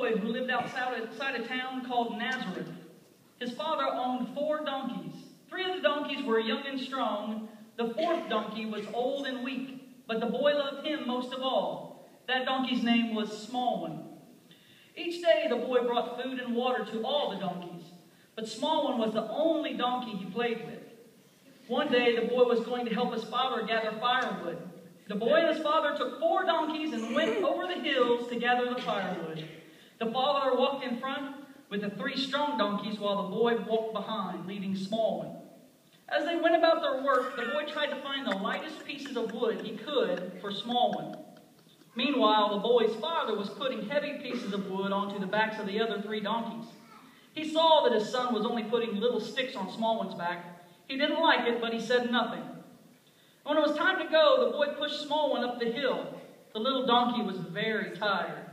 boy who lived outside of town called Nazareth. His father owned 4 donkeys. 3 of the donkeys were young and strong. The 4th donkey was old and weak, but the boy loved him most of all. That donkey's name was Smallone. Each day the boy brought food and water to all the donkeys, but Smallone was the only donkey he played with. One day the boy was going to help his father gather firewood. The boy and his father took 4 donkeys and went over the hills to gather the firewood. The father walked in front with the 3 strong donkeys while the boy walked behind, leading Smallone. As they went about their work, the boy tried to find the lightest pieces of wood he could for Smallone. Meanwhile, the boy's father was putting heavy pieces of wood onto the backs of the other 3 donkeys. He saw that his son was only putting little sticks on Smallone's back. He didn't like it, but he said nothing. When it was time to go, the boy pushed Smallone up the hill. The little donkey was very tired.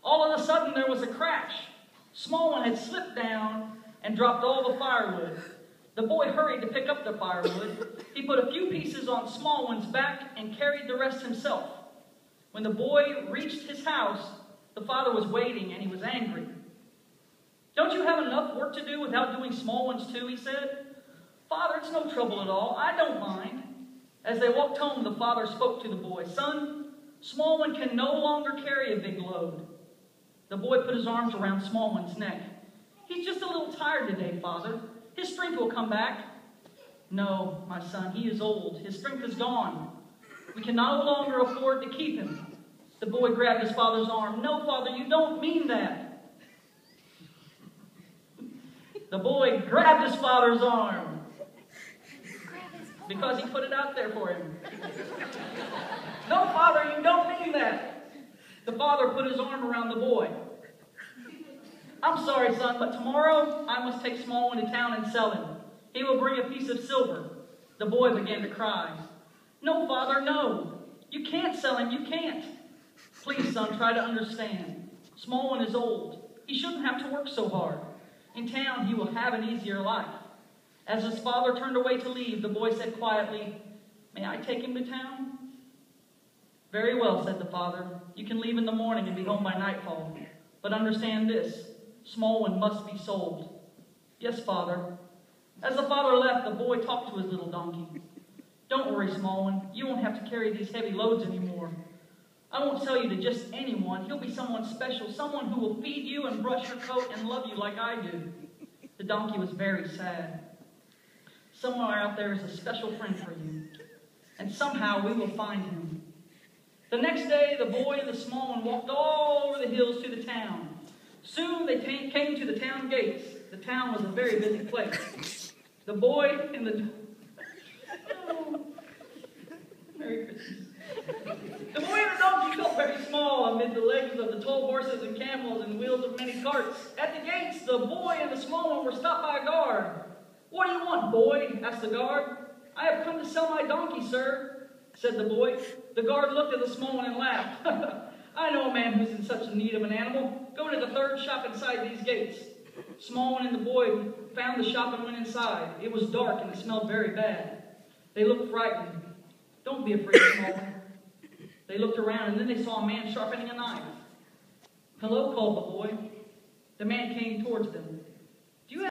All of a sudden, there was a crash. Smallone had slipped down and dropped all the firewood. The boy hurried to pick up the firewood. He put a few pieces on Smallone's back and carried the rest himself. When the boy reached his house, the father was waiting and he was angry. "Don't you have enough work to do without doing small ones too?" he said. "Father, it's no trouble at all. I don't mind." As they walked home, the father spoke to the boy. "Son, Smallone can no longer carry a big load." The boy put his arms around Smallwood's neck. "He's just a little tired today, Father. His strength will come back." "No, my son, he is old. His strength is gone. We can no longer afford to keep him." The boy grabbed his father's arm. "No, Father, you don't mean that." The boy grabbed his father's arm because he put it out there for him. "No, Father, you don't mean that." The father put his arm around the boy. "I'm sorry, son, but tomorrow I must take Smallwood to town and sell him. He will bring a piece of silver." The boy began to cry. "No, Father, no. You can't sell him. You can't." "Please, son, try to understand. Smallwood is old. He shouldn't have to work so hard. In town, he will have an easier life." As his father turned away to leave, the boy said quietly, "May I take him to town?" "Very well," said the father. "You can leave in the morning and be home by nightfall. But understand this, Smallwood must be sold." "Yes, Father." As the father left, the boy talked to his little donkey. "Don't worry, Smallwood. You won't have to carry these heavy loads anymore. I won't sell you to just anyone. He'll be someone special, someone who will feed you and brush your coat and love you like I do." The donkey was very sad. Somewhere out there is a special friend for you, and somehow we will find him. The next day, the boy and the small one walked all over the hills to the town. Soon they came to the town gates. The town was a very busy place. The boy and the... Oh, Merry Christmas. The boy and the donkey felt very small amid the legs of the tall horses and camels and wheels of many carts. At the gates, the boy and the small one were stopped by a guard. "What do you want, boy?" asked the guard. "I have come to sell my donkey, sir," said the boy. The guard looked at the small one and laughed. "I know a man who's in such need of an animal. Go to the third shop inside these gates." Small one and the boy found the shop and went inside. It was dark and it smelled very bad. They looked frightened. "Don't be afraid, small one." They looked around and then they saw a man sharpening a knife. "Hello," called the boy. The man came towards them.